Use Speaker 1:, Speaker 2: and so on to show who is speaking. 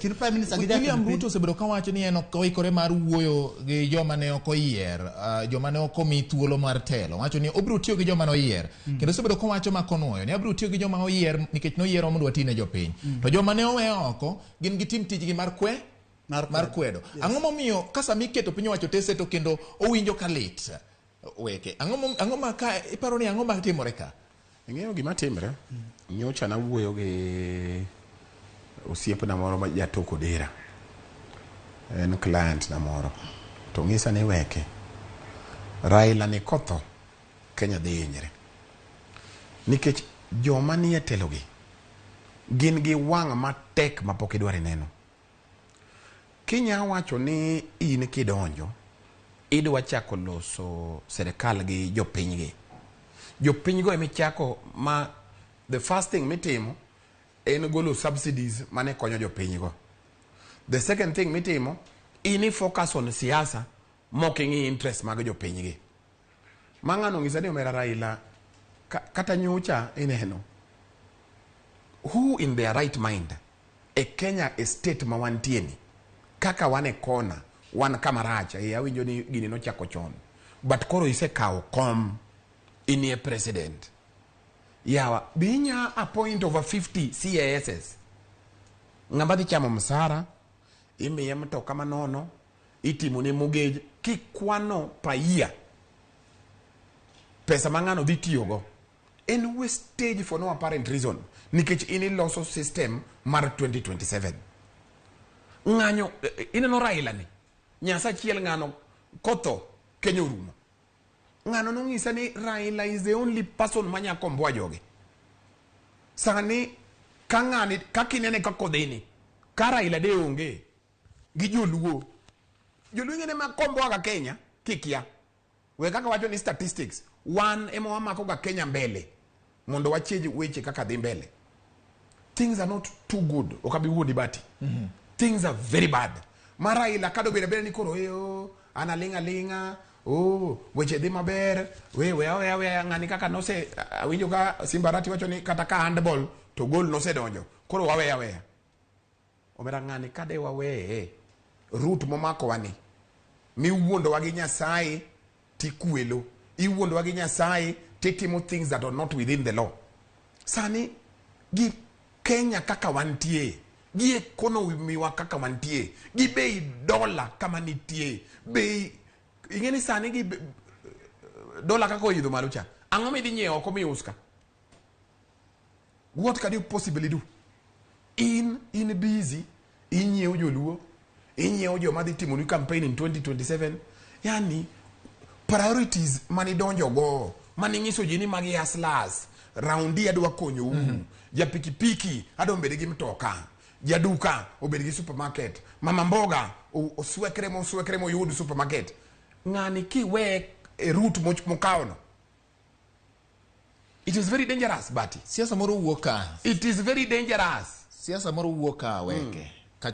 Speaker 1: kind Prime Minister gi
Speaker 2: William Ruto osebedo ka wacho ni en ok oikore mar wuoyo gi joma ne ok oyier, joma ne ok omi thuolo mar telo. Wacho ni obiro tiyo gi joma noyier. Kendo osebedo ka wacho ma konuoyo ni obiro tiyo gi joma oyier nikech noyiero mondo watine jopiny. To joma ne owe oko gin gitim tijgi mar kwedo. Ang'o momiyo ka sama iketo piny owacho tese to kendo owinjo ka lit weke? Ang'o ma ka iparo ni ang'o ma timore ka?
Speaker 3: Ing'eyo gima timre? Nyocha na wuoyo gi osiepna moro ma jatoko dera. En client na moro. To ng'isa ni weke. Raila ni kotho Kenya dhi hinyre. Nikech joma nie telogi gin gi wang' matek ma pok idwar neno. Kinya wacho ni in kidonjo idwa chako loso serikal gi jopiny gi. Jopiny go emichako ma the first thing mitimo en golo subsidies mane konyo jopiny go. The second thing mitimo ini focus on siasa mocking interest mag jopiny gi. Mang'ano ng'isa ni omera Raila kata nyocha ineno. Who in their right mind e Kenya state ma wantieni kaka wane kona wan kamaracha awinjo ni gini no chako chon but koro isekawo kom inie president yawa binya appoint over 50 CASs ng'amba dhi chamo msara imiye mtoka manono itimo ne mogej kikwano paia pesa mang'ano dhi tiyogo en wastage for no apparent reason nikech ini loso system mar 2027 ng'anyo ineno Raila ni nyasa chiel ng'ano kotho Kenya orumo. Ng'ano nong'isa ni Raila is the only person manya komboa joge. Sani ka ng'ani kakinene kakodhini ka Raila de onge gi joluo ng'ene ma komboa ga Kenya kikia we kaka wacho ni statistics wan emo wamako ga Kenya mbele mondo wacheji weche kaka dhi mbele. Things are not too good okabi wuodi bati. Things are very bad. Mara ila kado bere ni koro analinga weche dhi maber we ng'ani kaka nose awinjo ka Simbarati wacho ni kata ka handball to goal nose donjo koro wawe omera ng'ani kade wawe root momako wani miwuondo wagi Nyasaye tikwelo iwuondo wagi Nyasaye titimo things that are not within the law. Sani gi Kenya kaka wantie gi economy wa kaka wantie gi bei dola kama nitie bei ingeni sani gi dola kaka oidho malucha ang'o mi dhi nyiewo oko mi uska. What can you possibly do? In busy inyiewo joluo inyiewo joma dhi timo ni campaign in 2027 yani priorities mani donjo go mani nyiso ji ni magi hustlers raundi adwa konyo ja pikipiki adombede gi mtoka jaduka obed gi supermarket mama mboga oswekre mo yud supermarket ng'ani kiwe route mokawno. It is very dangerous, Bati.
Speaker 2: Siasa moro wuoka.
Speaker 3: It is very dangerous.
Speaker 2: Siasa moro wuoka weke.